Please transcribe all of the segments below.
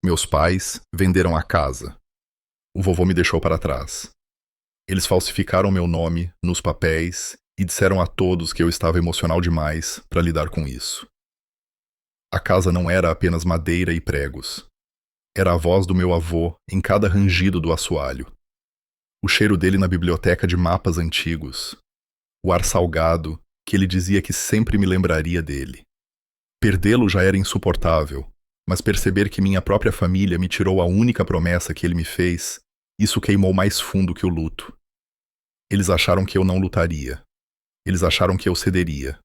Meus pais venderam a casa. O vovô me deixou para trás. Eles falsificaram meu nome nos papéis e disseram a todos que eu estava emocional demais para lidar com isso. A casa não era apenas madeira e pregos. Era a voz do meu avô em cada rangido do assoalho. O cheiro dele na biblioteca de mapas antigos. O ar salgado que ele dizia que sempre me lembraria dele. Perdê-lo já era insuportável, mas perceber que minha própria família me tirou a única promessa que ele me fez, isso queimou mais fundo que o luto. Eles acharam que eu não lutaria. Eles acharam que eu cederia.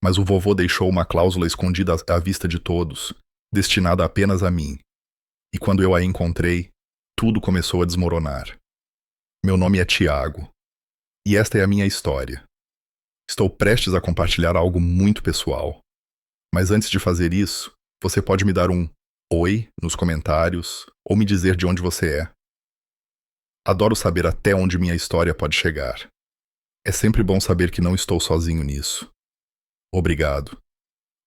Mas o vovô deixou uma cláusula escondida à vista de todos, destinada apenas a mim. E quando eu a encontrei, tudo começou a desmoronar. Meu nome é Tiago. E esta é a minha história. Estou prestes a compartilhar algo muito pessoal. Mas antes de fazer isso, você pode me dar um oi nos comentários ou me dizer de onde você é. Adoro saber até onde minha história pode chegar. É sempre bom saber que não estou sozinho nisso. Obrigado.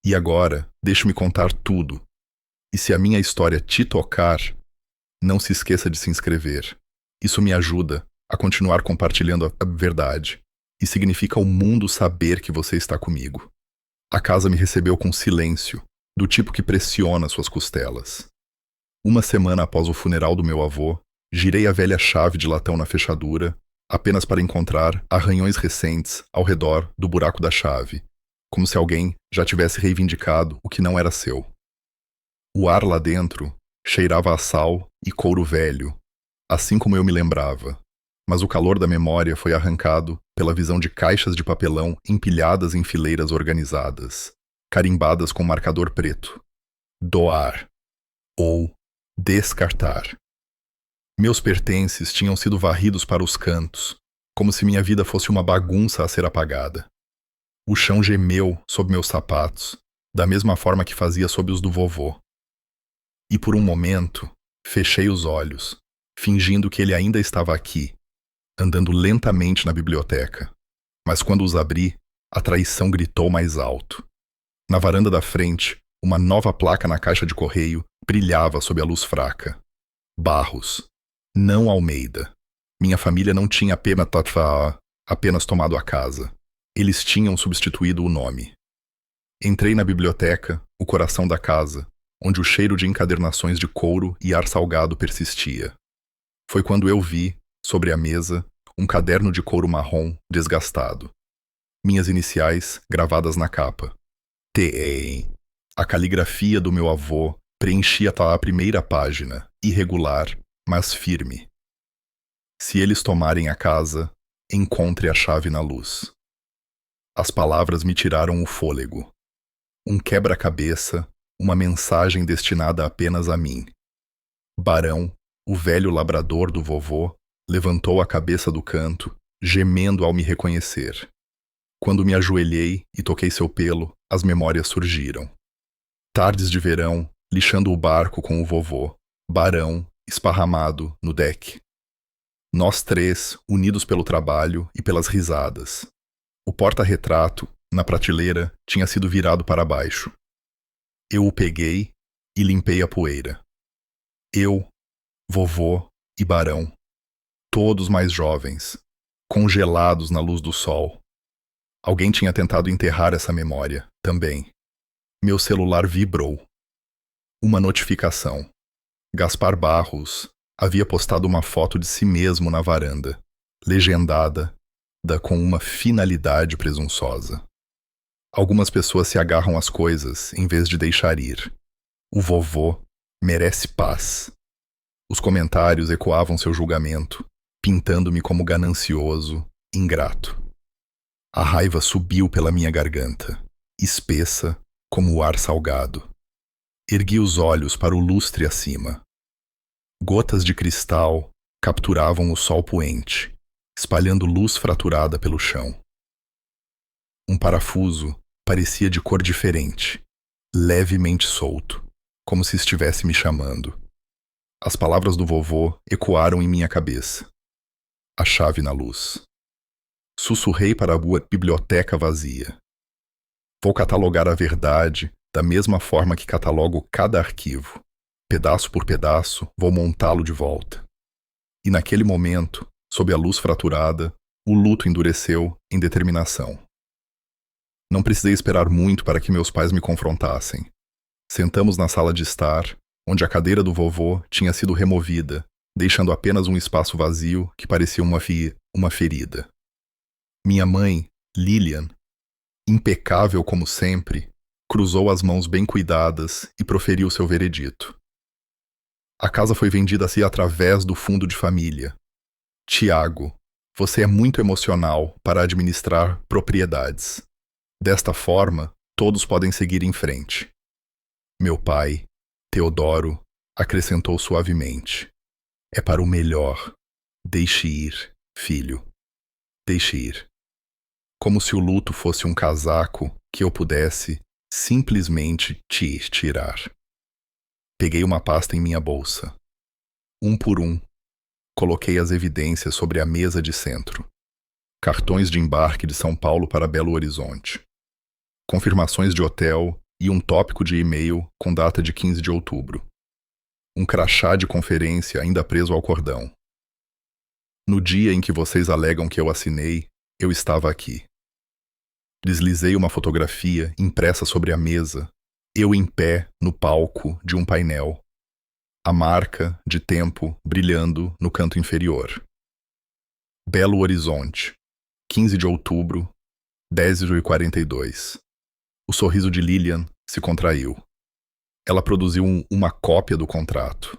E agora, deixe-me contar tudo. E se a minha história te tocar, não se esqueça de se inscrever. Isso me ajuda a continuar compartilhando a verdade. E significa ao mundo saber que você está comigo. A casa me recebeu com silêncio, do tipo que pressiona suas costelas. Uma semana após o funeral do meu avô, girei a velha chave de latão na fechadura, apenas para encontrar arranhões recentes ao redor do buraco da chave, como se alguém já tivesse reivindicado o que não era seu. O ar lá dentro cheirava a sal e couro velho, assim como eu me lembrava, mas o calor da memória foi arrancado pela visão de caixas de papelão empilhadas em fileiras organizadas, carimbadas com marcador preto. Doar ou descartar. Meus pertences tinham sido varridos para os cantos, como se minha vida fosse uma bagunça a ser apagada. O chão gemeu sob meus sapatos, da mesma forma que fazia sob os do vovô. E por um momento, fechei os olhos, fingindo que ele ainda estava aqui, andando lentamente na biblioteca. Mas quando os abri, a traição gritou mais alto. Na varanda da frente, uma nova placa na caixa de correio brilhava sob a luz fraca. Barros. Não Almeida. Minha família não tinha apenas tomado a casa. Eles tinham substituído o nome. Entrei na biblioteca, o coração da casa, onde o cheiro de encadernações de couro e ar salgado persistia. Foi quando eu vi, sobre a mesa, um caderno de couro marrom desgastado. Minhas iniciais gravadas na capa. T.E. A caligrafia do meu avô preenchia a primeira página, irregular, mas firme. Se eles tomarem a casa, encontre a chave na luz. As palavras me tiraram o fôlego. Um quebra-cabeça, uma mensagem destinada apenas a mim. Barão, o velho labrador do vovô, levantou a cabeça do canto, gemendo ao me reconhecer. Quando me ajoelhei e toquei seu pelo, as memórias surgiram. Tardes de verão, lixando o barco com o vovô. Barão, esparramado no deck. Nós três, unidos pelo trabalho e pelas risadas. O porta-retrato, na prateleira, tinha sido virado para baixo. Eu o peguei e limpei a poeira. Eu, vovô e Barão, todos mais jovens, congelados na luz do sol. Alguém tinha tentado enterrar essa memória, também. Meu celular vibrou. Uma notificação. Gaspar Barros havia postado uma foto de si mesmo na varanda, legendada, com uma finalidade presunçosa. Algumas pessoas se agarram às coisas em vez de deixar ir. O vovô merece paz. Os comentários ecoavam seu julgamento, pintando-me como ganancioso, ingrato. A raiva subiu pela minha garganta, espessa como o ar salgado. Ergui os olhos para o lustre acima. Gotas de cristal capturavam o sol poente, espalhando luz fraturada pelo chão. Um parafuso parecia de cor diferente, levemente solto, como se estivesse me chamando. As palavras do vovô ecoaram em minha cabeça. A chave na luz. Sussurrei para a biblioteca vazia. Vou catalogar a verdade da mesma forma que catalogo cada arquivo, Pedaço por pedaço, vou montá-lo de volta. E naquele momento, sob a luz fraturada, o luto endureceu em determinação. Não precisei esperar muito para que meus pais me confrontassem. Sentamos na sala de estar, onde a cadeira do vovô tinha sido removida, deixando apenas um espaço vazio que parecia uma ferida. Minha mãe, Lilian, impecável como sempre, cruzou as mãos bem cuidadas e proferiu seu veredito. A casa foi vendida-se através do fundo de família. Tiago, você é muito emocional para administrar propriedades. Desta forma, todos podem seguir em frente. Meu pai, Teodoro, acrescentou suavemente. É para o melhor. Deixe ir, filho. Deixe ir. Como se o luto fosse um casaco que eu pudesse simplesmente tirar. Peguei uma pasta em minha bolsa. Um por um, coloquei as evidências sobre a mesa de centro. Cartões de embarque de São Paulo para Belo Horizonte. Confirmações de hotel e um tópico de e-mail com data de 15 de outubro. Um crachá de conferência ainda preso ao cordão. No dia em que vocês alegam que eu assinei, eu estava aqui. Deslizei uma fotografia impressa sobre a mesa, eu em pé no palco de um painel. A marca de tempo brilhando no canto inferior. Belo Horizonte, 15 de outubro, 10h42. O sorriso de Lilian se contraiu. Ela produziu uma cópia do contrato.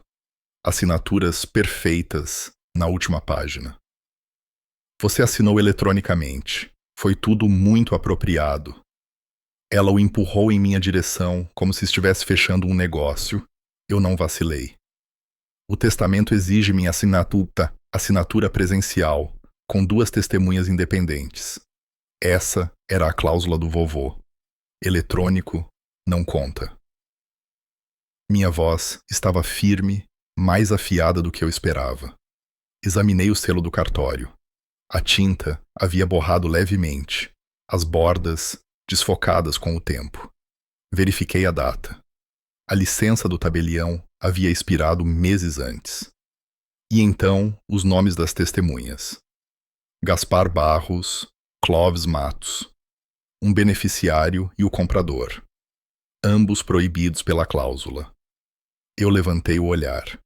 Assinaturas perfeitas na última página. Você assinou eletronicamente. Foi tudo muito apropriado. Ela o empurrou em minha direção como se estivesse fechando um negócio. Eu não vacilei. O testamento exige minha assinatura presencial, com 2 testemunhas independentes. Essa era a cláusula do vovô. Eletrônico não conta. Minha voz estava firme, mais afiada do que eu esperava. Examinei o selo do cartório. A tinta havia borrado levemente, as bordas desfocadas com o tempo. Verifiquei a data. A licença do tabelião havia expirado meses antes. E então, os nomes das testemunhas. Gaspar Barros, Clóvis Matos. Um beneficiário e o comprador. Ambos proibidos pela cláusula. Eu levantei o olhar.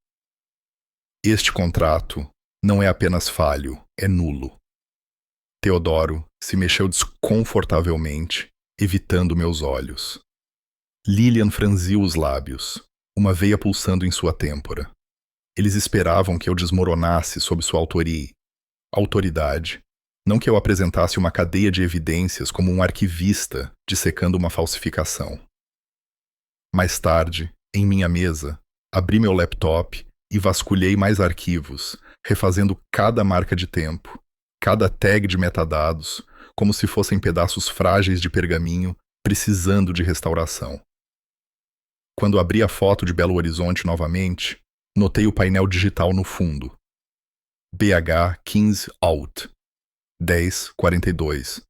Este contrato não é apenas falho, é nulo. Teodoro se mexeu desconfortavelmente, evitando meus olhos. Lilian franziu os lábios, uma veia pulsando em sua têmpora. Eles esperavam que eu desmoronasse sob sua autoridade, não que eu apresentasse uma cadeia de evidências como um arquivista dissecando uma falsificação. Mais tarde, em minha mesa, abri meu laptop e vasculhei mais arquivos, refazendo cada marca de tempo, cada tag de metadados, como se fossem pedaços frágeis de pergaminho precisando de restauração. Quando abri a foto de Belo Horizonte novamente, notei o painel digital no fundo. BH 15 Out, 1042.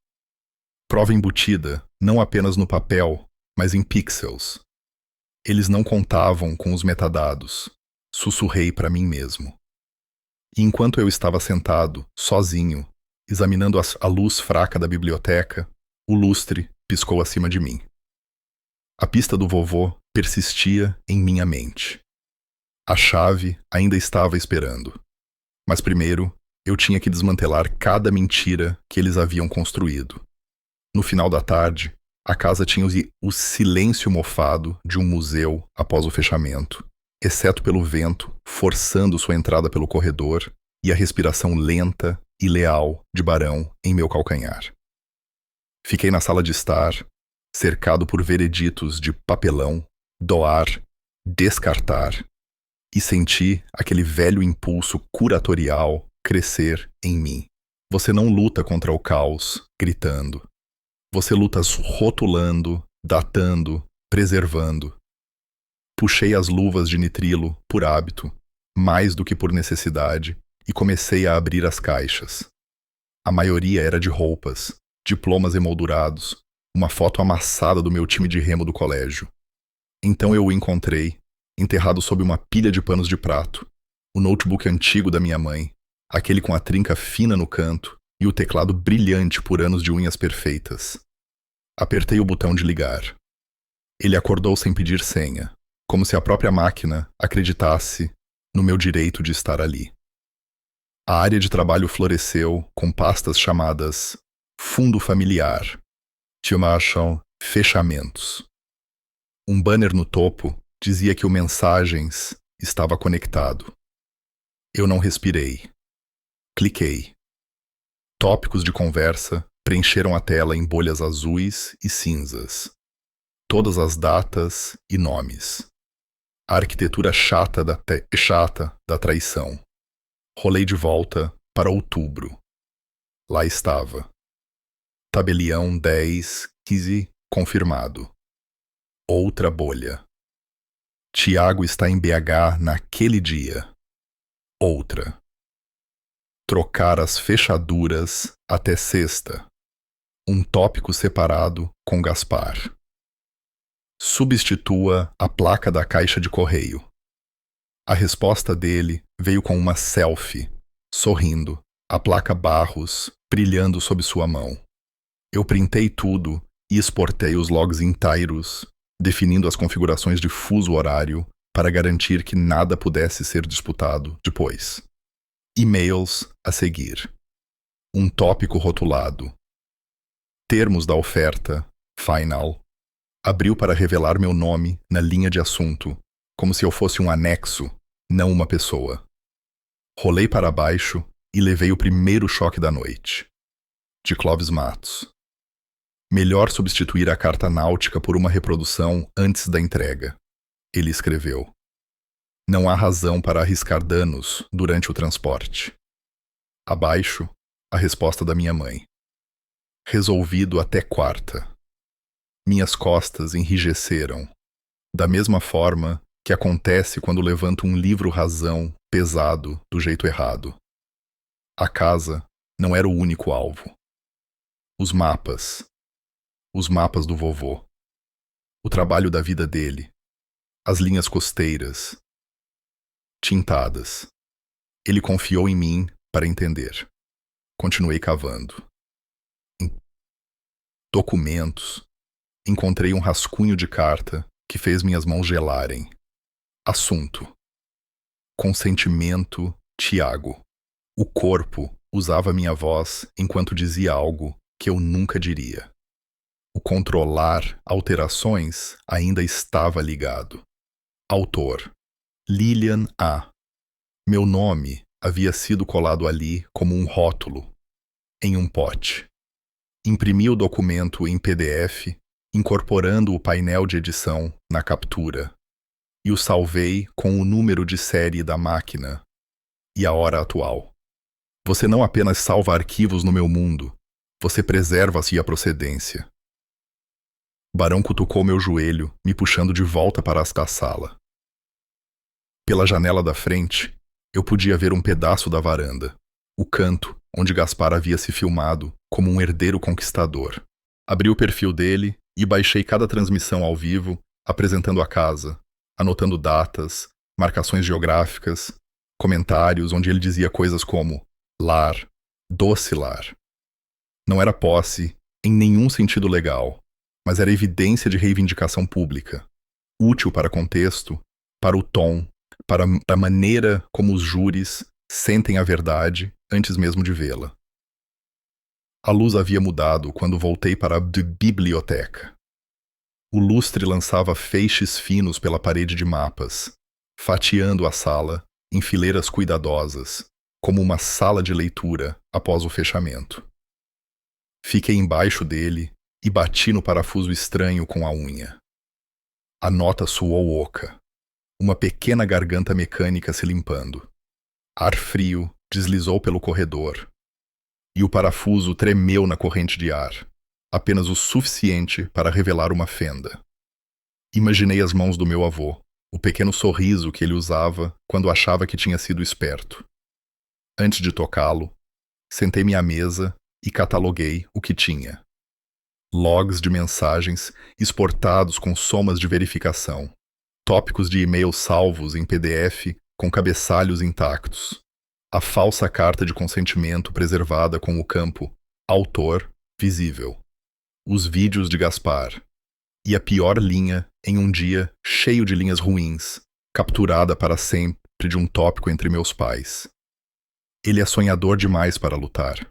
Prova embutida, não apenas no papel, mas em pixels. Eles não contavam com os metadados. Sussurrei para mim mesmo. E enquanto eu estava sentado, sozinho, examinando a luz fraca da biblioteca, o lustre piscou acima de mim. A pista do vovô persistia em minha mente. A chave ainda estava esperando. Mas primeiro, eu tinha que desmantelar cada mentira que eles haviam construído. No final da tarde, a casa tinha o silêncio mofado de um museu após o fechamento, exceto pelo vento forçando sua entrada pelo corredor e a respiração lenta e leal de Barão em meu calcanhar. Fiquei na sala de estar, cercado por vereditos de papelão, doar, descartar, e senti aquele velho impulso curatorial crescer em mim. Você não luta contra o caos, gritando. Você luta rotulando, datando, preservando. Puxei as luvas de nitrilo por hábito, mais do que por necessidade, e comecei a abrir as caixas. A maioria era de roupas, diplomas emoldurados, uma foto amassada do meu time de remo do colégio. Então eu o encontrei, enterrado sob uma pilha de panos de prato, o notebook antigo da minha mãe, aquele com a trinca fina no canto e o teclado brilhante por anos de unhas perfeitas. Apertei o botão de ligar. Ele acordou sem pedir senha, como se a própria máquina acreditasse no meu direito de estar ali. A área de trabalho floresceu com pastas chamadas Fundo Familiar, que chamam fechamentos. Um banner no topo dizia que o Mensagens estava conectado. Eu não respirei. Cliquei. Tópicos de conversa preencheram a tela em bolhas azuis e cinzas. Todas as datas e nomes. A arquitetura chata da traição. Rolei de volta para outubro. Lá estava. Tabelião 10-15 confirmado. Outra bolha. Tiago está em BH naquele dia. Outra. Trocar as fechaduras até sexta. Um tópico separado com Gaspar. Substitua a placa da caixa de correio. A resposta dele veio com uma selfie, sorrindo, a placa Barros brilhando sob sua mão. Eu printei tudo e exportei os logs inteiros, definindo as configurações de fuso horário para garantir que nada pudesse ser disputado depois. E-mails a seguir. Um tópico rotulado. Termos da oferta, final. Abriu para revelar meu nome na linha de assunto, como se eu fosse um anexo, não uma pessoa. Rolei para baixo e levei o primeiro choque da noite. De Clóvis Matos. Melhor substituir a carta náutica por uma reprodução antes da entrega. Ele escreveu. Não há razão para arriscar danos durante o transporte. Abaixo, a resposta da minha mãe. Resolvido até quarta. Minhas costas enrijeceram, da mesma forma que acontece quando levanto um livro razão pesado do jeito errado. A casa não era o único alvo. Os mapas do vovô, o trabalho da vida dele, as linhas costeiras, tintadas. Ele confiou em mim para entender. Continuei cavando. Em documentos, encontrei um rascunho de carta que fez minhas mãos gelarem. Assunto. Consentimento, Tiago. O corpo usava minha voz enquanto dizia algo que eu nunca diria. O controlar alterações ainda estava ligado. Autor. Lilian A. Meu nome havia sido colado ali como um rótulo, em um pote. Imprimi o documento em PDF, incorporando o painel de edição na captura, e o salvei com o número de série da máquina e a hora atual. Você não apenas salva arquivos no meu mundo, você preserva-se a procedência. Barão cutucou meu joelho, me puxando de volta para a sala. Pela janela da frente, eu podia ver um pedaço da varanda, o canto onde Gaspar havia se filmado como um herdeiro conquistador. Abri o perfil dele e baixei cada transmissão ao vivo, apresentando a casa, anotando datas, marcações geográficas, comentários onde ele dizia coisas como lar, doce lar. Não era posse em nenhum sentido legal, mas era evidência de reivindicação pública, útil para contexto, para o tom, para a maneira como os júris sentem a verdade antes mesmo de vê-la. A luz havia mudado quando voltei para a biblioteca. O lustre lançava feixes finos pela parede de mapas, fatiando a sala em fileiras cuidadosas, como uma sala de leitura após o fechamento. Fiquei embaixo dele e bati no parafuso estranho com a unha. A nota soou oca, uma pequena garganta mecânica se limpando. Ar frio deslizou pelo corredor, e o parafuso tremeu na corrente de ar, apenas o suficiente para revelar uma fenda. Imaginei as mãos do meu avô, o pequeno sorriso que ele usava quando achava que tinha sido esperto. Antes de tocá-lo, sentei-me à mesa e cataloguei o que tinha. Logs de mensagens exportados com somas de verificação. tópicos de e-mail salvos em PDF com cabeçalhos intactos, a falsa carta de consentimento preservada com o campo autor visível, os vídeos de Gaspar e a pior linha em um dia cheio de linhas ruins, capturada para sempre de um tópico entre meus pais. Ele é sonhador demais para lutar.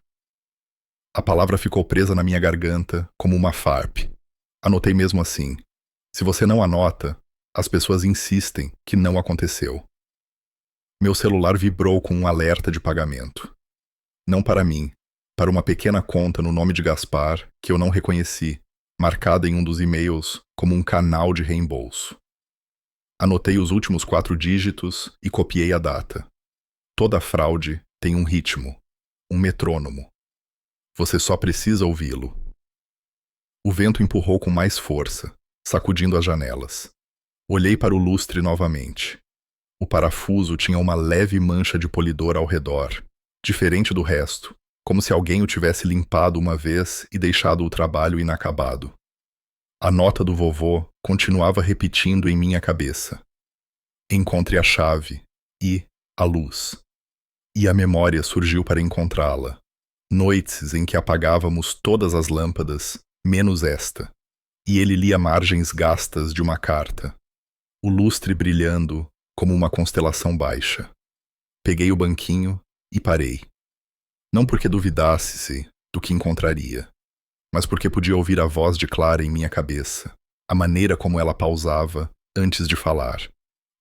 A palavra ficou presa na minha garganta como uma farp. Anotei mesmo assim. Se você não anota, as pessoas insistem que não aconteceu. Meu celular vibrou com um alerta de pagamento. Não para mim, para uma pequena conta no nome de Gaspar que eu não reconheci, marcada em um dos e-mails como um canal de reembolso. Anotei os últimos 4 dígitos e copiei a data. Toda fraude tem um ritmo, um metrônomo. Você só precisa ouvi-lo. O vento empurrou com mais força, sacudindo as janelas. Olhei para o lustre novamente. O parafuso tinha uma leve mancha de polidor ao redor, diferente do resto, como se alguém o tivesse limpado uma vez e deixado o trabalho inacabado. A nota do vovô continuava repetindo em minha cabeça. Encontre a chave e a luz. E a memória surgiu para encontrá-la. Noites em que apagávamos todas as lâmpadas, menos esta, e ele lia margens gastas de uma carta, o lustre brilhando como uma constelação baixa. Peguei o banquinho e parei. Não porque duvidasse-se do que encontraria, mas porque podia ouvir a voz de Clara em minha cabeça, a maneira como ela pausava antes de falar,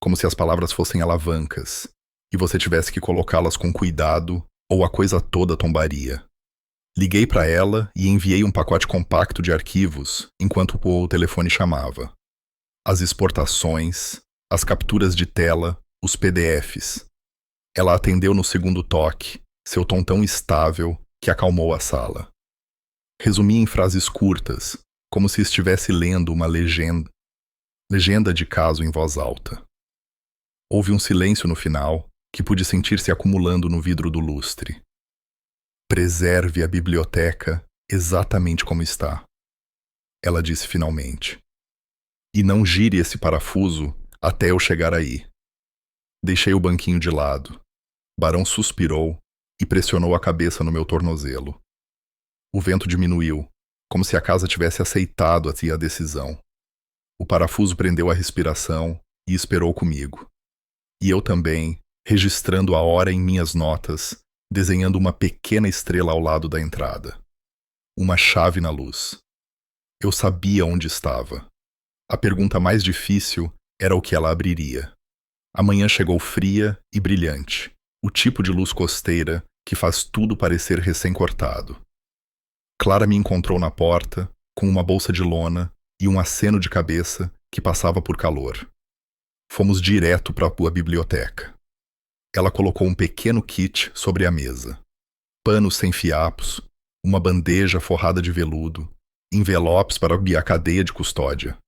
como se as palavras fossem alavancas, e você tivesse que colocá-las com cuidado ou a coisa toda tombaria. Liguei para ela e enviei um pacote compacto de arquivos enquanto o telefone chamava. As exportações, as capturas de tela, os PDFs. Ela atendeu no segundo toque, seu tom tão estável que acalmou a sala. Resumi em frases curtas, como se estivesse lendo uma legenda de caso em voz alta. Houve um silêncio no final, que pude sentir se acumulando no vidro do lustre. Preserve a biblioteca exatamente como está, ela disse finalmente. E não gire esse parafuso até eu chegar aí. Deixei o banquinho de lado. Barão suspirou e pressionou a cabeça no meu tornozelo. O vento diminuiu, como se a casa tivesse aceitado a decisão. O parafuso prendeu a respiração e esperou comigo. E eu também, registrando a hora em minhas notas, desenhando uma pequena estrela ao lado da entrada. Uma chave na luz. Eu sabia onde estava. A pergunta mais difícil era o que ela abriria. A manhã chegou fria e brilhante, o tipo de luz costeira que faz tudo parecer recém-cortado. Clara me encontrou na porta, com uma bolsa de lona e um aceno de cabeça que passava por calor. Fomos direto para a biblioteca. Ela colocou um pequeno kit sobre a mesa. Panos sem fiapos, uma bandeja forrada de veludo, envelopes para a cadeia de custódia.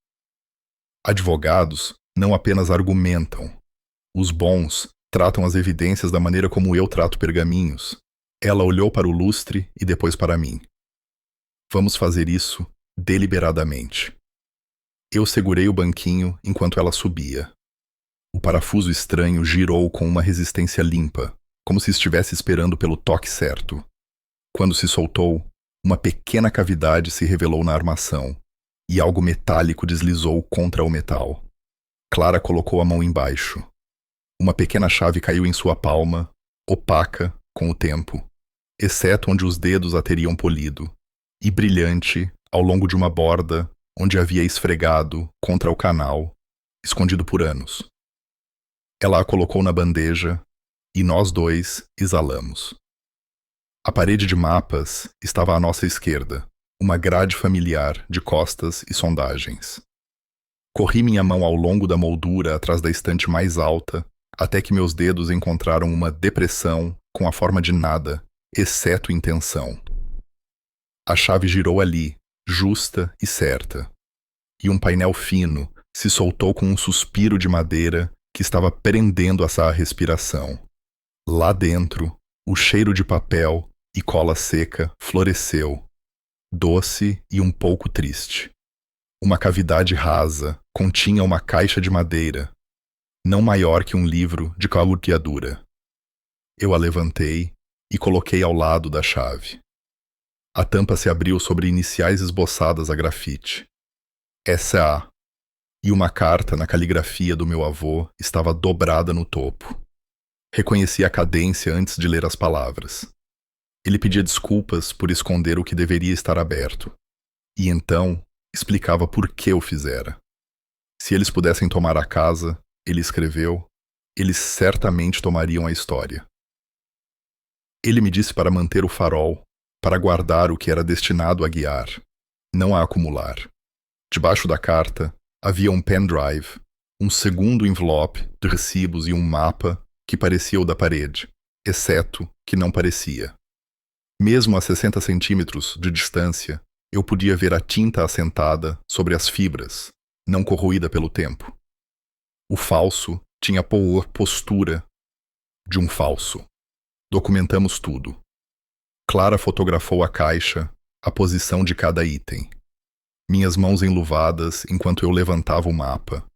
Advogados não apenas argumentam. Os bons tratam as evidências da maneira como eu trato pergaminhos. Ela olhou para o lustre e depois para mim. Vamos fazer isso deliberadamente. Eu segurei o banquinho enquanto ela subia. O parafuso estranho girou com uma resistência limpa, como se estivesse esperando pelo toque certo. Quando se soltou, uma pequena cavidade se revelou na armação, e algo metálico deslizou contra o metal. Clara colocou a mão embaixo. Uma pequena chave caiu em sua palma, opaca com o tempo, exceto onde os dedos a teriam polido, e brilhante ao longo de uma borda onde havia esfregado contra o canal, escondido por anos. Ela a colocou na bandeja e nós dois exalamos. A parede de mapas estava à nossa esquerda, uma grade familiar de costas e sondagens. Corri minha mão ao longo da moldura atrás da estante mais alta, até que meus dedos encontraram uma depressão com a forma de nada, exceto intenção. A chave girou ali, justa e certa, e um painel fino se soltou com um suspiro de madeira que estava prendendo essa respiração. Lá dentro, o cheiro de papel e cola seca floresceu, doce e um pouco triste. Uma cavidade rasa continha uma caixa de madeira, não maior que um livro de caluquiadura. Eu a levantei e coloquei ao lado da chave. A tampa se abriu sobre iniciais esboçadas a grafite. S.A. E uma carta na caligrafia do meu avô estava dobrada no topo. Reconheci a cadência antes de ler as palavras. Ele pedia desculpas por esconder o que deveria estar aberto. E então explicava por que o fizera. Se eles pudessem tomar a casa, ele escreveu, eles certamente tomariam a história. Ele me disse para manter o farol, para guardar o que era destinado a guiar, não a acumular. Debaixo da carta havia um pendrive, um segundo envelope de recibos e um mapa que parecia o da parede, exceto que não parecia. Mesmo a 60 centímetros de distância, eu podia ver a tinta assentada sobre as fibras, não corroída pelo tempo. O falso tinha a postura de um falso. Documentamos tudo. Clara fotografou a caixa, a posição de cada item. Minhas mãos enluvadas enquanto eu levantava o mapa.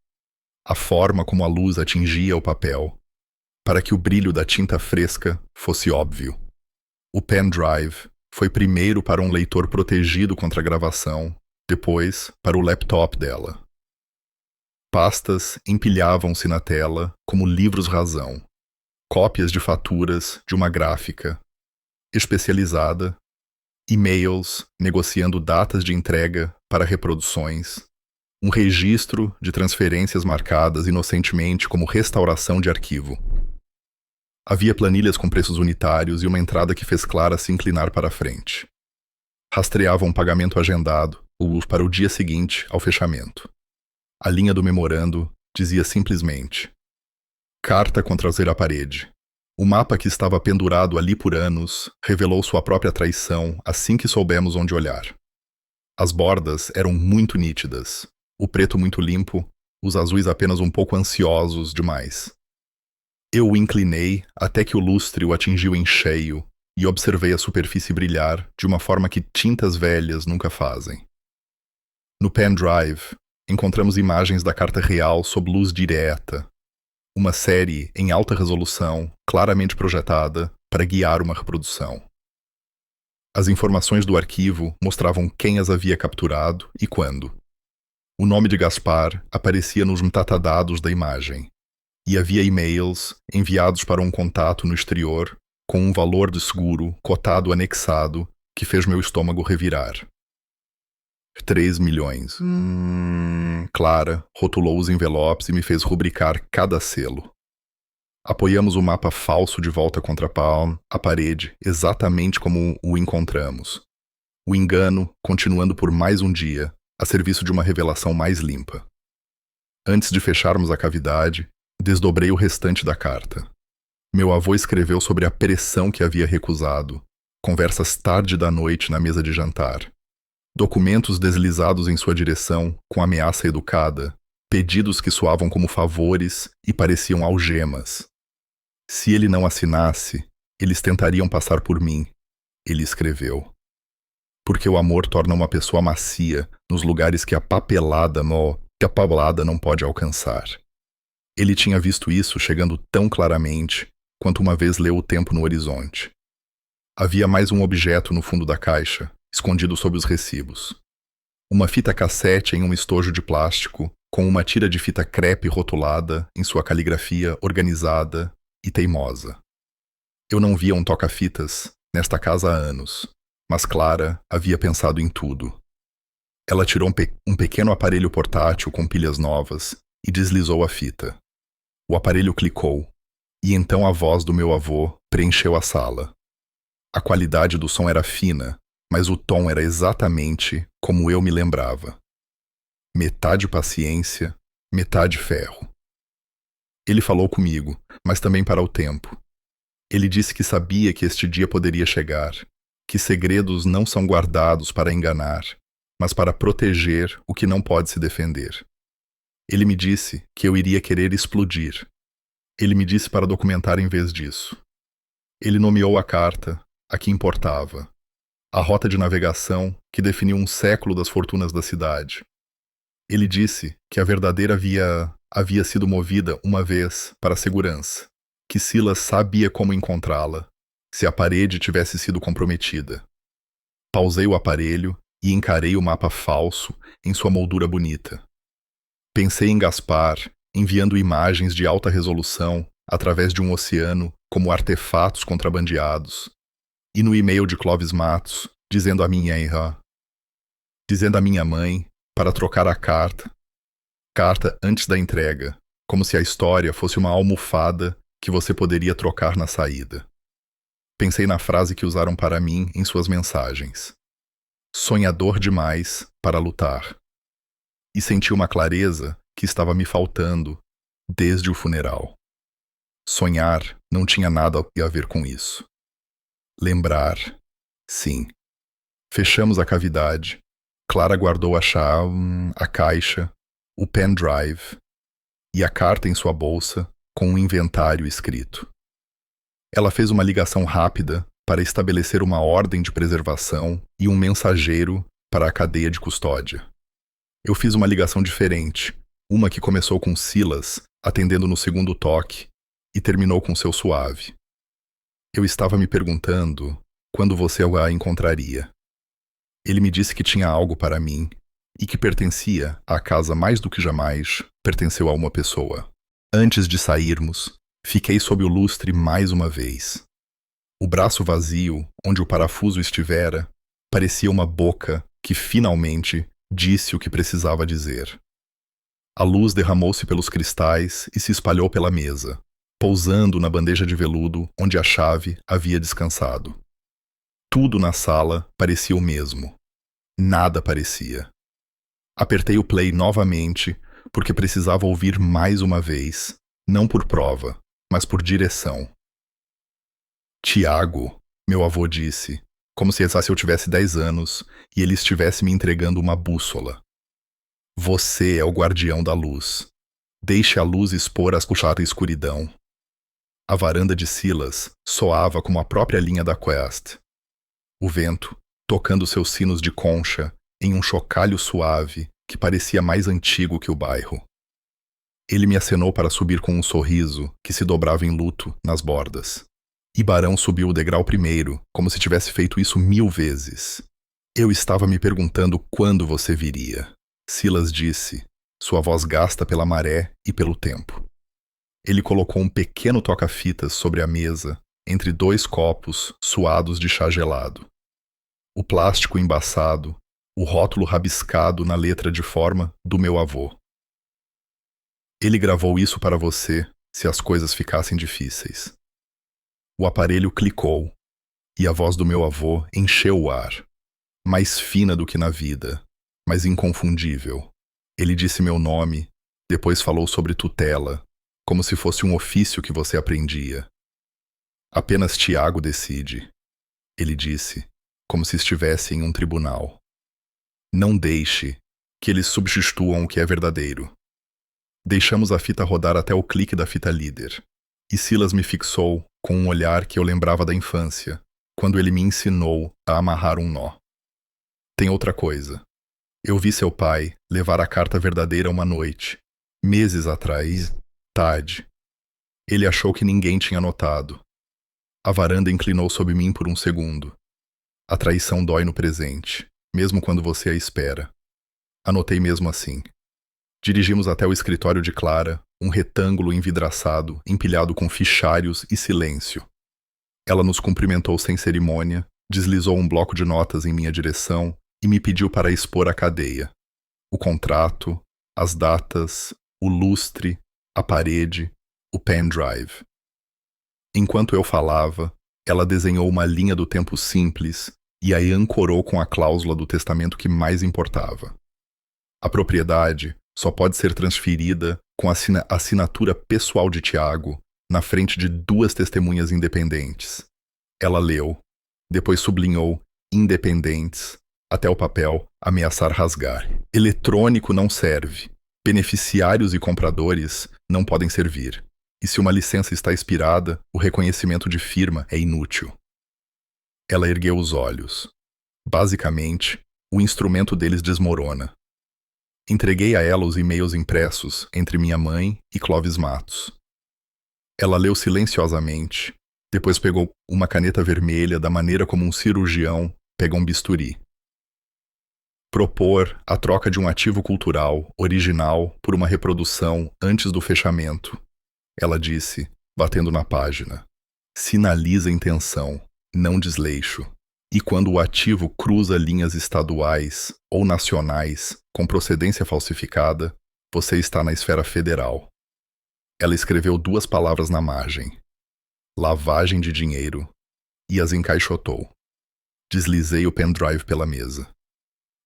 A forma como a luz atingia o papel, para que o brilho da tinta fresca fosse óbvio. O pendrive foi primeiro para um leitor protegido contra a gravação, depois para o laptop dela. Pastas empilhavam-se na tela como livros-razão, cópias de faturas de uma gráfica especializada, e-mails negociando datas de entrega para reproduções, um registro de transferências marcadas inocentemente como restauração de arquivo. Havia planilhas com preços unitários e uma entrada que fez Clara se inclinar para a frente. Rastreava um pagamento agendado para o dia seguinte ao fechamento. A linha do memorando dizia simplesmente: carta contra a parede. O mapa que estava pendurado ali por anos revelou sua própria traição assim que soubemos onde olhar. As bordas eram muito nítidas, o preto muito limpo, os azuis apenas um pouco ansiosos demais. Eu o inclinei até que o lustre o atingiu em cheio e observei a superfície brilhar de uma forma que tintas velhas nunca fazem. No pendrive, encontramos imagens da carta real sob luz direta, uma série em alta resolução, claramente projetada para guiar uma reprodução. As informações do arquivo mostravam quem as havia capturado e quando. O nome de Gaspar aparecia nos metadados da imagem, e havia e-mails enviados para um contato no exterior com um valor de seguro cotado anexado que fez meu estômago revirar. 3 milhões. Clara rotulou os envelopes e me fez rubricar cada selo. Apoiamos o mapa falso de volta contra a parede, exatamente como o encontramos. O engano continuando por mais um dia, a serviço de uma revelação mais limpa. Antes de fecharmos a cavidade, desdobrei o restante da carta. Meu avô escreveu sobre a pressão que havia recusado, conversas tarde da noite na mesa de jantar. Documentos deslizados em sua direção com ameaça educada, pedidos que soavam como favores e pareciam algemas. Se ele não assinasse, eles tentariam passar por mim, ele escreveu. Porque o amor torna uma pessoa macia nos lugares que a papelada não pode alcançar. Ele tinha visto isso chegando tão claramente quanto uma vez leu o tempo no horizonte. Havia mais um objeto no fundo da caixa, escondido sob os recibos. Uma fita cassete em um estojo de plástico, com uma tira de fita crepe rotulada em sua caligrafia organizada e teimosa. Eu não via um toca-fitas nesta casa há anos, mas Clara havia pensado em tudo. Ela tirou um pequeno aparelho portátil com pilhas novas e deslizou a fita. O aparelho clicou, e então a voz do meu avô preencheu a sala. A qualidade do som era fina, mas o tom era exatamente como eu me lembrava. Metade paciência, metade ferro. Ele falou comigo, mas também para o tempo. Ele disse que sabia que este dia poderia chegar, que segredos não são guardados para enganar, mas para proteger o que não pode se defender. Ele me disse que eu iria querer explodir. Ele me disse para documentar em vez disso. Ele nomeou a carta, a que importava. A rota de navegação que definiu um século das fortunas da cidade. Ele disse que a verdadeira havia sido movida uma vez para a segurança, que Silas sabia como encontrá-la, se a parede tivesse sido comprometida. Pausei o aparelho e encarei o mapa falso em sua moldura bonita. Pensei em Gaspar, enviando imagens de alta resolução através de um oceano como artefatos contrabandeados, e no e-mail de Clovis Matos, dizendo à minha mãe para trocar a carta antes da entrega, como se a história fosse uma almofada que você poderia trocar na saída. Pensei na frase que usaram para mim em suas mensagens. Sonhador demais para lutar. E senti uma clareza que estava me faltando desde o funeral. Sonhar não tinha nada a ver com isso. Lembrar, sim. Fechamos a cavidade. Clara guardou a chave, a caixa, o pendrive e a carta em sua bolsa com um inventário escrito. Ela fez uma ligação rápida para estabelecer uma ordem de preservação e um mensageiro para a cadeia de custódia. Eu fiz uma ligação diferente, uma que começou com Silas atendendo no segundo toque e terminou com seu suave. Eu estava me perguntando quando você a encontraria. Ele me disse que tinha algo para mim e que pertencia à casa mais do que jamais pertenceu a uma pessoa. Antes de sairmos, fiquei sob o lustre mais uma vez. O braço vazio, onde o parafuso estivera, parecia uma boca que finalmente disse o que precisava dizer. A luz derramou-se pelos cristais e se espalhou pela mesa, pousando na bandeja de veludo onde a chave havia descansado. Tudo na sala parecia o mesmo. Nada parecia. Apertei o play novamente porque precisava ouvir mais uma vez, não por prova, mas por direção. Tiago, meu avô disse, como se eu tivesse 10 anos e ele estivesse me entregando uma bússola. Você é o guardião da luz. Deixe a luz expor a escuridão. A varanda de Silas soava como a própria linha da Quest. O vento, tocando seus sinos de concha em um chocalho suave que parecia mais antigo que o bairro. Ele me acenou para subir com um sorriso que se dobrava em luto nas bordas. E Barão subiu o degrau primeiro, como se tivesse feito isso 1000 vezes. Eu estava me perguntando quando você viria. Silas disse, sua voz gasta pela maré e pelo tempo. Ele colocou um pequeno toca-fitas sobre a mesa, entre 2 copos suados de chá gelado. O plástico embaçado, o rótulo rabiscado na letra de forma do meu avô. Ele gravou isso para você se as coisas ficassem difíceis. O aparelho clicou, e a voz do meu avô encheu o ar, mais fina do que na vida, mas inconfundível. Ele disse meu nome, depois falou sobre tutela, como se fosse um ofício que você aprendia. Apenas Tiago decide, ele disse, como se estivesse em um tribunal. Não deixe que eles substituam o que é verdadeiro. Deixamos a fita rodar até o clique da fita líder, e Silas me fixou com um olhar que eu lembrava da infância, quando ele me ensinou a amarrar um nó. Tem outra coisa. Eu vi seu pai levar a carta verdadeira uma noite, meses atrás, tarde. Ele achou que ninguém tinha notado. A varanda inclinou sob mim por um segundo. A traição dói no presente, mesmo quando você a espera. Anotei mesmo assim. Dirigimos até o escritório de Clara, um retângulo envidraçado, empilhado com fichários e silêncio. Ela nos cumprimentou sem cerimônia, deslizou um bloco de notas em minha direção e me pediu para expor a cadeia. O contrato, as datas, o lustre, a parede, o pendrive. Enquanto eu falava, ela desenhou uma linha do tempo simples e aí ancorou com a cláusula do testamento que mais importava. A propriedade só pode ser transferida com a assinatura pessoal de Tiago na frente de 2 testemunhas independentes. Ela leu, depois sublinhou independentes, até o papel ameaçar rasgar. Eletrônico não serve. Beneficiários e compradores não podem servir. E se uma licença está expirada, o reconhecimento de firma é inútil. Ela ergueu os olhos. Basicamente, o instrumento deles desmorona. Entreguei a ela os e-mails impressos entre minha mãe e Clovis Matos. Ela leu silenciosamente, depois pegou uma caneta vermelha da maneira como um cirurgião pega um bisturi. Propor a troca de um ativo cultural original por uma reprodução antes do fechamento, ela disse, batendo na página. Sinaliza intenção, não desleixo. E quando o ativo cruza linhas estaduais ou nacionais com procedência falsificada, você está na esfera federal. Ela escreveu 2 palavras na margem: lavagem de dinheiro, e as encaixotou. Deslizei o pendrive pela mesa.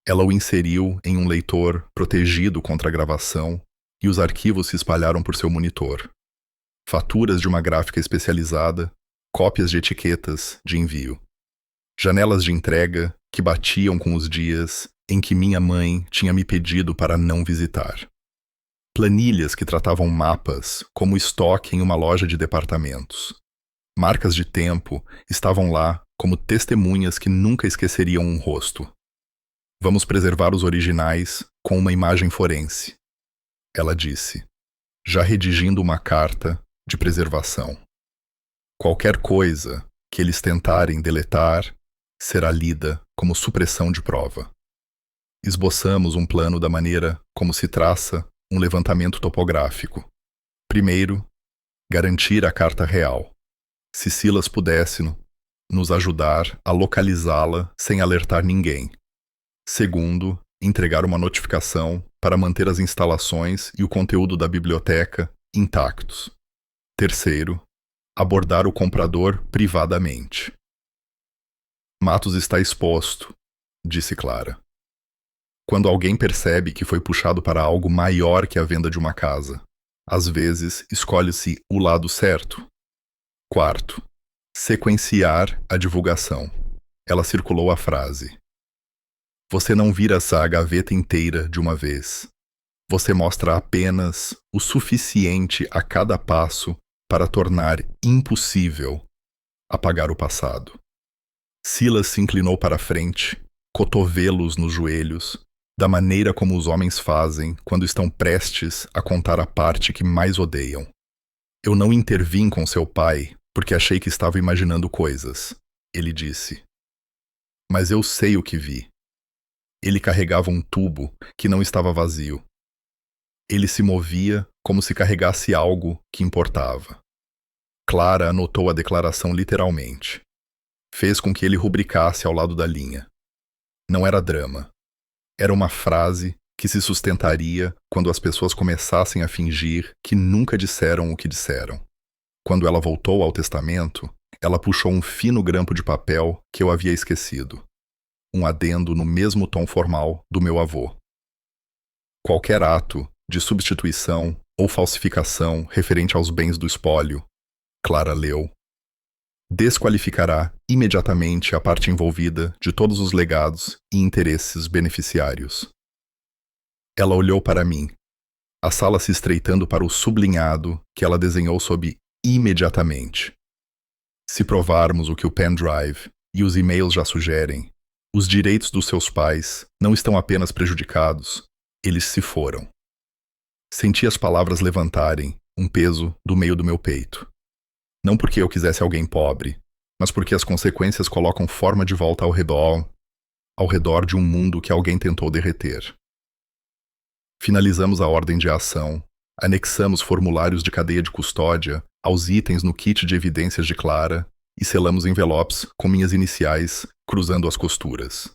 Ela o inseriu em um leitor protegido contra a gravação e os arquivos se espalharam por seu monitor. Faturas de uma gráfica especializada, cópias de etiquetas de envio. Janelas de entrega que batiam com os dias em que minha mãe tinha me pedido para não visitar. Planilhas que tratavam mapas como estoque em uma loja de departamentos. Marcas de tempo estavam lá como testemunhas que nunca esqueceriam um rosto. Vamos preservar os originais com uma imagem forense, ela disse, já redigindo uma carta de preservação. Qualquer coisa que eles tentarem deletar será lida como supressão de prova. Esboçamos um plano da maneira como se traça um levantamento topográfico. Primeiro, garantir a carta real. Se Silas pudesse nos ajudar a localizá-la sem alertar ninguém. Segundo, entregar uma notificação para manter as instalações e o conteúdo da biblioteca intactos. Terceiro, abordar o comprador privadamente. Matos está exposto, disse Clara. Quando alguém percebe que foi puxado para algo maior que a venda de uma casa, às vezes escolhe-se o lado certo. Quarto, sequenciar a divulgação. Ela circulou a frase. Você não vira essa gaveta inteira de uma vez. Você mostra apenas o suficiente a cada passo para tornar impossível apagar o passado. Silas se inclinou para a frente, cotovelos nos joelhos, da maneira como os homens fazem quando estão prestes a contar a parte que mais odeiam. Eu não intervim com seu pai porque achei que estava imaginando coisas, ele disse. Mas eu sei o que vi. Ele carregava um tubo que não estava vazio. Ele se movia como se carregasse algo que importava. Clara anotou a declaração literalmente. Fez com que ele rubricasse ao lado da linha. Não era drama. Era uma frase que se sustentaria quando as pessoas começassem a fingir que nunca disseram o que disseram. Quando ela voltou ao testamento, ela puxou um fino grampo de papel que eu havia esquecido. Um adendo no mesmo tom formal do meu avô. Qualquer ato de substituição ou falsificação referente aos bens do espólio, Clara leu, desqualificará imediatamente a parte envolvida de todos os legados e interesses beneficiários. Ela olhou para mim, a sala se estreitando para o sublinhado que ela desenhou sob imediatamente. Se provarmos o que o pendrive e os e-mails já sugerem, os direitos dos seus pais não estão apenas prejudicados, eles se foram. Senti as palavras levantarem um peso do meio do meu peito. Não porque eu quisesse alguém pobre, mas porque as consequências colocam forma de volta ao redor de um mundo que alguém tentou derreter. Finalizamos a ordem de ação, anexamos formulários de cadeia de custódia aos itens no kit de evidências de Clara e selamos envelopes com minhas iniciais cruzando as costuras.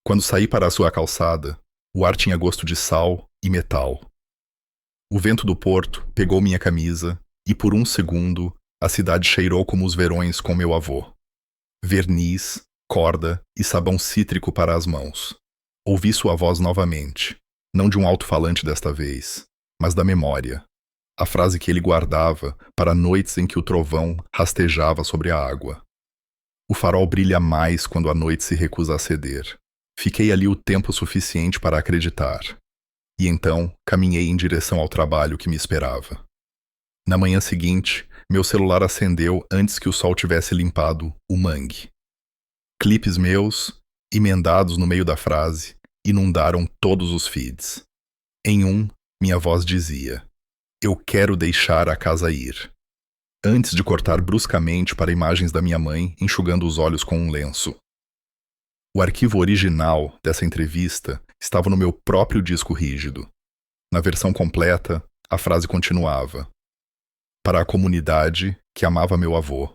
Quando saí para a sua calçada, o ar tinha gosto de sal e metal. O vento do porto pegou minha camisa e por um segundo a cidade cheirou como os verões com meu avô. Verniz, corda e sabão cítrico para as mãos. Ouvi sua voz novamente, não de um alto-falante desta vez, mas da memória. A frase que ele guardava para noites em que o trovão rastejava sobre a água. O farol brilha mais quando a noite se recusa a ceder. Fiquei ali o tempo suficiente para acreditar. E então caminhei em direção ao trabalho que me esperava. Na manhã seguinte, meu celular acendeu antes que o sol tivesse limpado o mangue. Clipes meus, emendados no meio da frase, inundaram todos os feeds. Em um, minha voz dizia: eu quero deixar a casa ir. Antes de cortar bruscamente para imagens da minha mãe enxugando os olhos com um lenço. O arquivo original dessa entrevista estava no meu próprio disco rígido. Na versão completa, a frase continuava: para a comunidade que amava meu avô,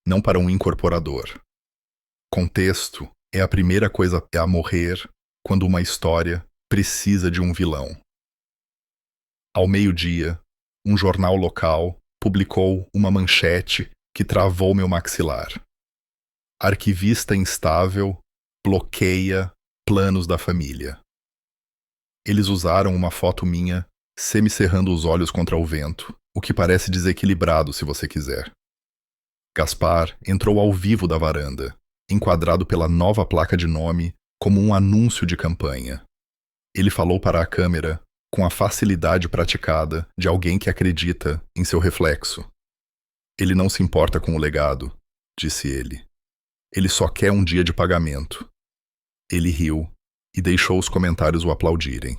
não para um incorporador. Contexto é a primeira coisa a morrer quando uma história precisa de um vilão. Ao meio-dia, um jornal local publicou uma manchete que travou meu maxilar. Arquivista instável bloqueia planos da família. Eles usaram uma foto minha semicerrando os olhos contra o vento, o que parece desequilibrado se você quiser. Gaspar entrou ao vivo da varanda, enquadrado pela nova placa de nome como um anúncio de campanha. Ele falou para a câmera com a facilidade praticada de alguém que acredita em seu reflexo. Ele não se importa com o legado, disse ele. Ele só quer um dia de pagamento. Ele riu e deixou os comentários o aplaudirem.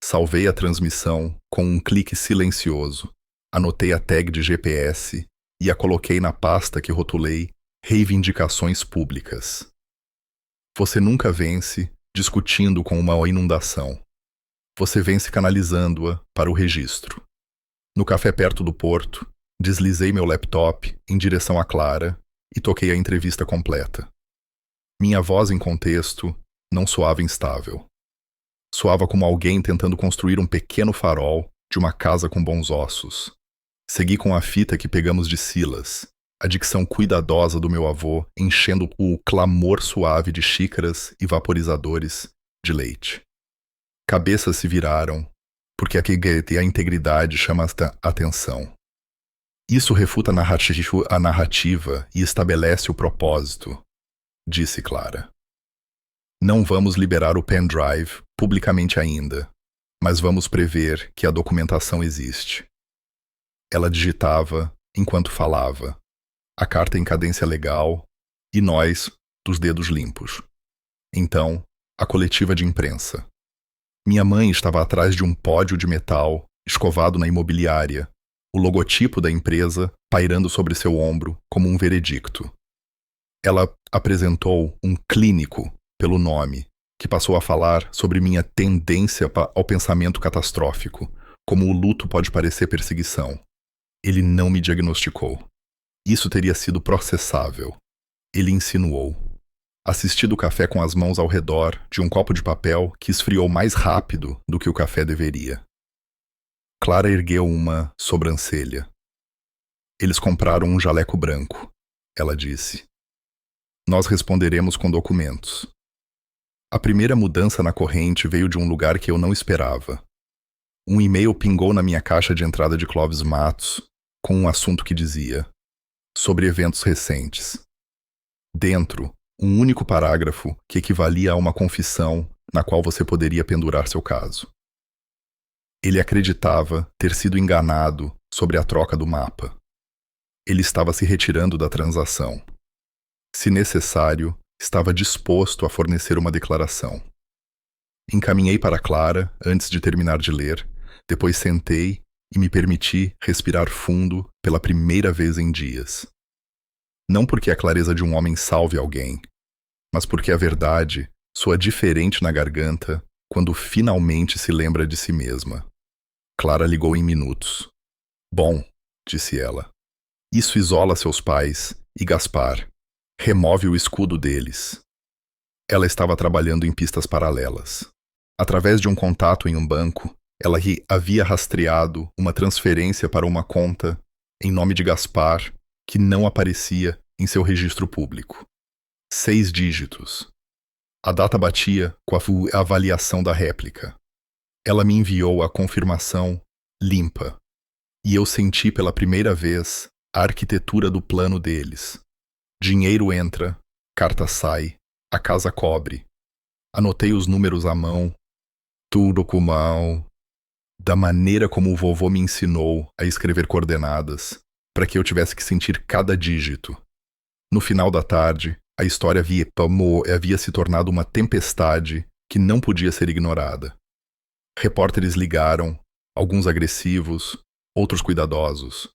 Salvei a transmissão com um clique silencioso, anotei a tag de GPS e a coloquei na pasta que rotulei Reivindicações Públicas. Você nunca vence discutindo com uma inundação. Você vence canalizando-a para o registro. No café perto do porto, deslizei meu laptop em direção à Clara e toquei a entrevista completa. Minha voz em contexto não soava instável. Soava como alguém tentando construir um pequeno farol de uma casa com bons ossos. Segui com a fita que pegamos de Silas, a dicção cuidadosa do meu avô enchendo o clamor suave de xícaras e vaporizadores de leite. Cabeças se viraram, porque a integridade chama a atenção. Isso refuta a narrativa e estabelece o propósito, disse Clara. Não vamos liberar o pendrive publicamente ainda, mas vamos prever que a documentação existe. Ela digitava enquanto falava, a carta em cadência legal e nós dos dedos limpos. Então, a coletiva de imprensa. Minha mãe estava atrás de um pódio de metal escovado na imobiliária, o logotipo da empresa pairando sobre seu ombro como um veredicto. Ela apresentou um clínico pelo nome, que passou a falar sobre minha tendência ao pensamento catastrófico, como o luto pode parecer perseguição. Ele não me diagnosticou. Isso teria sido processável. Ele insinuou. Assisti do café com as mãos ao redor de um copo de papel que esfriou mais rápido do que o café deveria. Clara ergueu uma sobrancelha. Eles compraram um jaleco branco, ela disse. Nós responderemos com documentos. A primeira mudança na corrente veio de um lugar que eu não esperava. Um e-mail pingou na minha caixa de entrada de Clóvis Matos, com um assunto que dizia: sobre eventos recentes. Dentro, um único parágrafo que equivalia a uma confissão na qual você poderia pendurar seu caso. Ele acreditava ter sido enganado sobre a troca do mapa. Ele estava se retirando da transação. Se necessário, estava disposto a fornecer uma declaração. Encaminhei para Clara antes de terminar de ler, depois sentei e me permiti respirar fundo pela primeira vez em dias. Não porque a clareza de um homem salve alguém, mas porque a verdade soa diferente na garganta quando finalmente se lembra de si mesma. Clara ligou em minutos. Bom, disse ela, isso isola seus pais e Gaspar. Remove o escudo deles. Ela estava trabalhando em pistas paralelas. Através de um contato em um banco, ela havia rastreado uma transferência para uma conta em nome de Gaspar que não aparecia em seu registro público. 6 dígitos. A data batia com a avaliação da réplica. Ela me enviou a confirmação limpa, e eu senti pela primeira vez a arquitetura do plano deles. Dinheiro entra, carta sai, a casa cobre. Anotei os números à mão, tudo com mão, da maneira como o vovô me ensinou a escrever coordenadas, para que eu tivesse que sentir cada dígito. No final da tarde, a história havia se tornado uma tempestade que não podia ser ignorada. Repórteres ligaram, alguns agressivos, outros cuidadosos.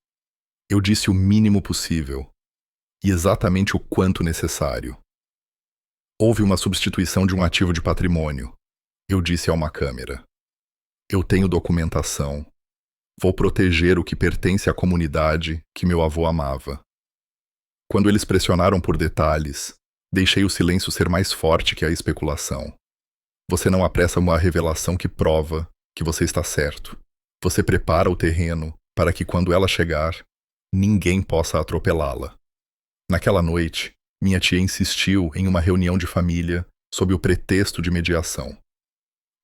Eu disse o mínimo possível e exatamente o quanto necessário. Houve uma substituição de um ativo de patrimônio. Eu disse a uma câmera. Eu tenho documentação. Vou proteger o que pertence à comunidade que meu avô amava. Quando eles pressionaram por detalhes, deixei o silêncio ser mais forte que a especulação. Você não apressa uma revelação que prova que você está certo. Você prepara o terreno para que, quando ela chegar, ninguém possa atropelá-la. Naquela noite, minha tia insistiu em uma reunião de família sob o pretexto de mediação.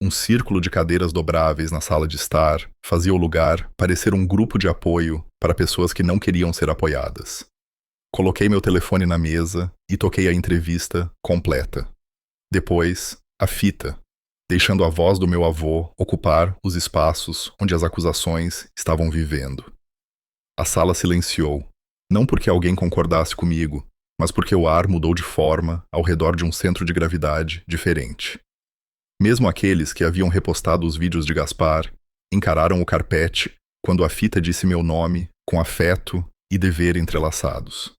Um círculo de cadeiras dobráveis na sala de estar fazia o lugar parecer um grupo de apoio para pessoas que não queriam ser apoiadas. Coloquei meu telefone na mesa e toquei a entrevista completa. Depois, a fita, deixando a voz do meu avô ocupar os espaços onde as acusações estavam vivendo. A sala silenciou, não porque alguém concordasse comigo, mas porque o ar mudou de forma ao redor de um centro de gravidade diferente. Mesmo aqueles que haviam repostado os vídeos de Gaspar encararam o carpete quando a fita disse meu nome com afeto e dever entrelaçados.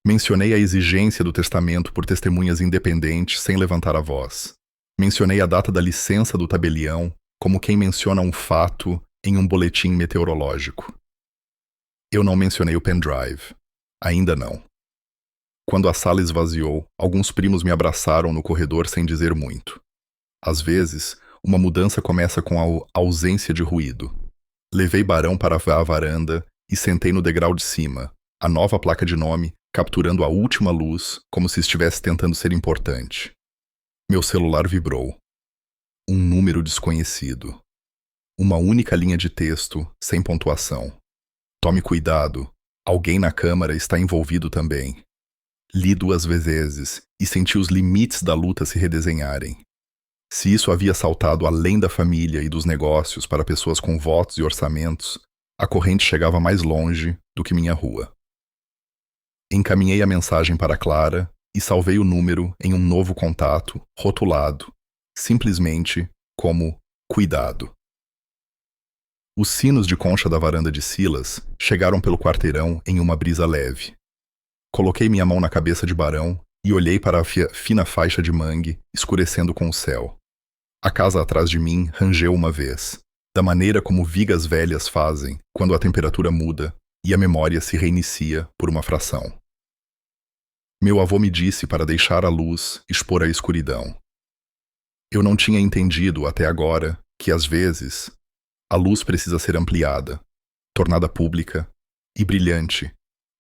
Mencionei a exigência do testamento por testemunhas independentes sem levantar a voz. Mencionei a data da licença do tabelião como quem menciona um fato em um boletim meteorológico. Eu não mencionei o pendrive. Ainda não. Quando a sala esvaziou, alguns primos me abraçaram no corredor sem dizer muito. Às vezes, uma mudança começa com a ausência de ruído. Levei Barão para a varanda e sentei no degrau de cima, a nova placa de nome capturando a última luz como se estivesse tentando ser importante. Meu celular vibrou. Um número desconhecido. Uma única linha de texto, sem pontuação. Tome cuidado, alguém na câmara está envolvido também. Li 2 vezes e senti os limites da luta se redesenharem. Se isso havia saltado além da família e dos negócios para pessoas com votos e orçamentos, a corrente chegava mais longe do que minha rua. Encaminhei a mensagem para Clara e salvei o número em um novo contato, rotulado, simplesmente como cuidado. Os sinos de concha da varanda de Silas chegaram pelo quarteirão em uma brisa leve. Coloquei minha mão na cabeça de Barão e olhei para a fina faixa de mangue escurecendo com o céu. A casa atrás de mim rangeu uma vez, da maneira como vigas velhas fazem quando a temperatura muda e a memória se reinicia por uma fração. Meu avô me disse para deixar a luz expor a escuridão. Eu não tinha entendido até agora que, às vezes, a luz precisa ser ampliada, tornada pública e brilhante,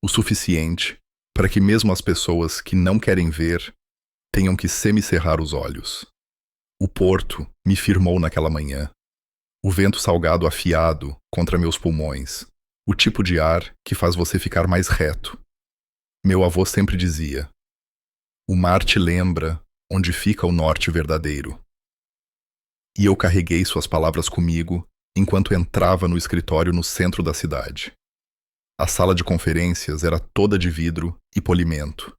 o suficiente para que mesmo as pessoas que não querem ver tenham que semicerrar os olhos. O porto me firmou naquela manhã. O vento salgado afiado contra meus pulmões, o tipo de ar que faz você ficar mais reto. Meu avô sempre dizia: o mar te lembra onde fica o norte verdadeiro. E eu carreguei suas palavras comigo enquanto entrava no escritório no centro da cidade. A sala de conferências era toda de vidro e polimento.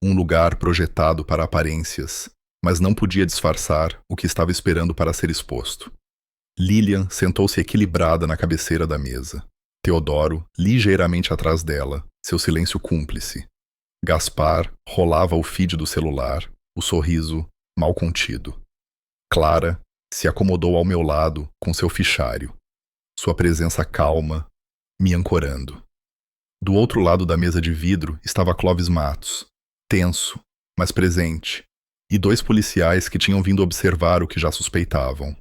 Um lugar projetado para aparências, mas não podia disfarçar o que estava esperando para ser exposto. Lilian sentou-se equilibrada na cabeceira da mesa. Teodoro, ligeiramente atrás dela, seu silêncio cúmplice. Gaspar rolava o feed do celular, o sorriso mal contido. Clara se acomodou ao meu lado com seu fichário, sua presença calma, me ancorando. Do outro lado da mesa de vidro estava Clóvis Matos, tenso, mas presente, e 2 policiais que tinham vindo observar o que já suspeitavam.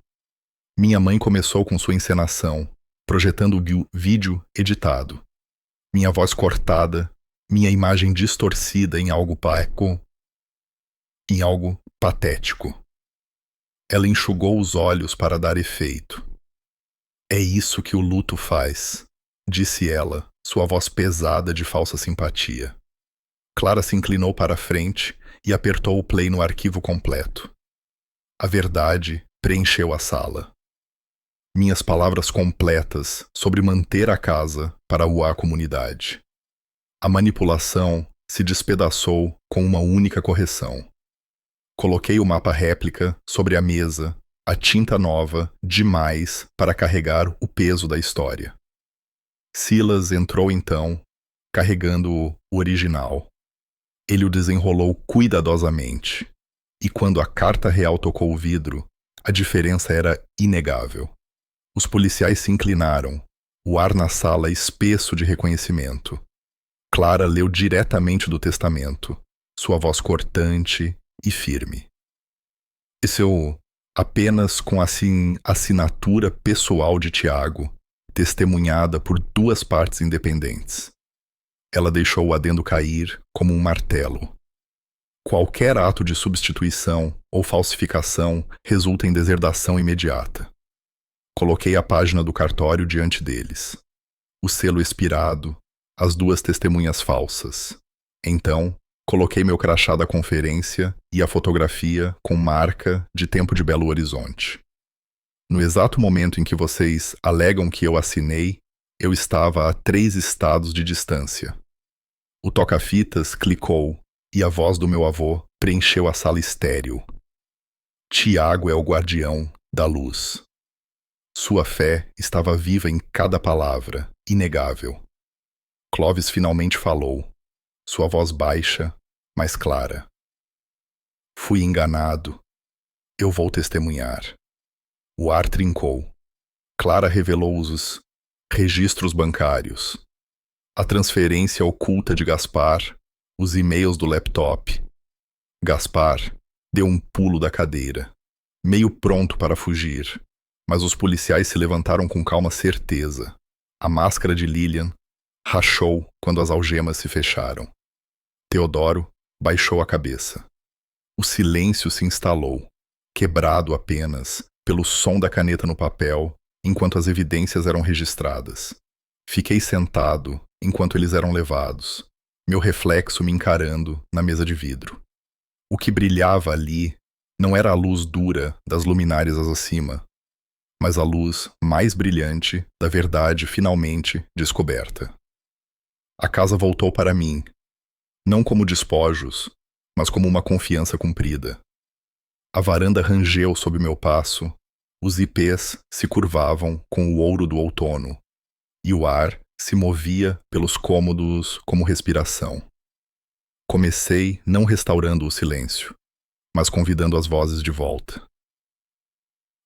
Minha mãe começou com sua encenação, projetando o vídeo editado. Minha voz cortada, minha imagem distorcida em algo patético. Ela enxugou os olhos para dar efeito. É isso que o luto faz, disse ela, sua voz pesada de falsa simpatia. Clara se inclinou para a frente e apertou o play no arquivo completo. A verdade preencheu a sala. Minhas palavras completas sobre manter a casa para a comunidade. A manipulação se despedaçou com uma única correção. Coloquei o mapa réplica sobre a mesa A tinta nova demais para carregar o peso da história. Silas entrou então, carregando o original. Ele o desenrolou cuidadosamente, e quando a carta real tocou o vidro, a diferença era inegável. Os policiais se inclinaram, o ar na sala espesso de reconhecimento. Clara leu diretamente do testamento, sua voz cortante e firme. Esse eu apenas com a assinatura pessoal de Tiago, testemunhada por duas partes independentes. Ela deixou o adendo cair como um martelo. Qualquer ato de substituição ou falsificação resulta em deserdação imediata. Coloquei a página do cartório diante deles. O selo expirado, as duas testemunhas falsas. Então, coloquei meu crachá da conferência e a fotografia com marca de tempo de Belo Horizonte. No exato momento em que vocês alegam que eu assinei, eu estava a 3 estados de distância. O toca-fitas clicou e a voz do meu avô preencheu a sala estéril. Tiago é o guardião da luz. Sua fé estava viva em cada palavra, inegável. Clovis finalmente falou, sua voz baixa, mas clara. Fui enganado. Eu vou testemunhar. O ar trincou. Clara revelou os registros bancários, a transferência oculta de Gaspar, os e-mails do laptop. Gaspar deu um pulo da cadeira, meio pronto para fugir, mas os policiais se levantaram com calma certeza. A máscara de Lilian rachou quando as algemas se fecharam. Teodoro baixou a cabeça. O silêncio se instalou, quebrado apenas pelo som da caneta no papel, enquanto as evidências eram registradas. Fiquei sentado enquanto eles eram levados, meu reflexo me encarando na mesa de vidro. O que brilhava ali não era a luz dura das luminárias acima, mas a luz mais brilhante da verdade finalmente descoberta. A casa voltou para mim, não como despojos, mas como uma confiança cumprida. A varanda rangeu sob meu passo, os ipês se curvavam com o ouro do outono, e o ar se movia pelos cômodos como respiração. Comecei não restaurando o silêncio, mas convidando as vozes de volta.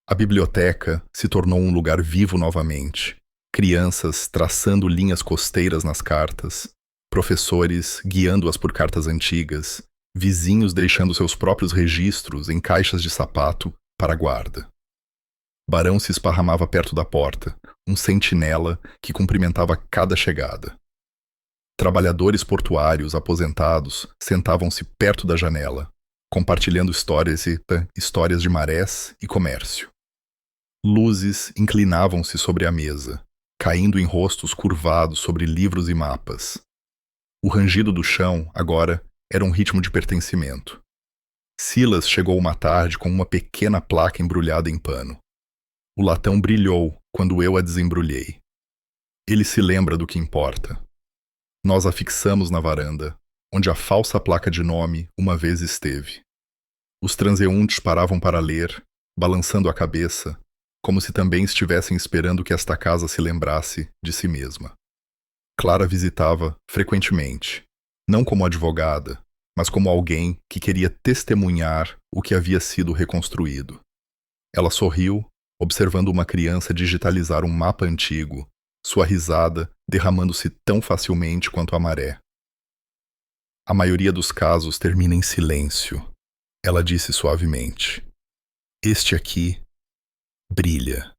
A biblioteca se tornou um lugar vivo novamente, crianças traçando linhas costeiras nas cartas, professores guiando-as por cartas antigas, vizinhos deixando seus próprios registros em caixas de sapato para a guarda. Barão se esparramava perto da porta, um sentinela que cumprimentava cada chegada. Trabalhadores portuários aposentados sentavam-se perto da janela, compartilhando histórias de marés e comércio. Luzes inclinavam-se sobre a mesa, caindo em rostos curvados sobre livros e mapas. O rangido do chão, agora, era um ritmo de pertencimento. Silas chegou uma tarde com uma pequena placa embrulhada em pano. O latão brilhou quando eu a desembrulhei. Ele se lembra do que importa. Nós a fixamos na varanda, onde a falsa placa de nome uma vez esteve. Os transeuntes paravam para ler, balançando a cabeça, como se também estivessem esperando que esta casa se lembrasse de si mesma. Clara visitava frequentemente, não como advogada, mas como alguém que queria testemunhar o que havia sido reconstruído. Ela sorriu, observando uma criança digitalizar um mapa antigo, sua risada derramando-se tão facilmente quanto a maré. A maioria dos casos termina em silêncio, ela disse suavemente. Este aqui brilha.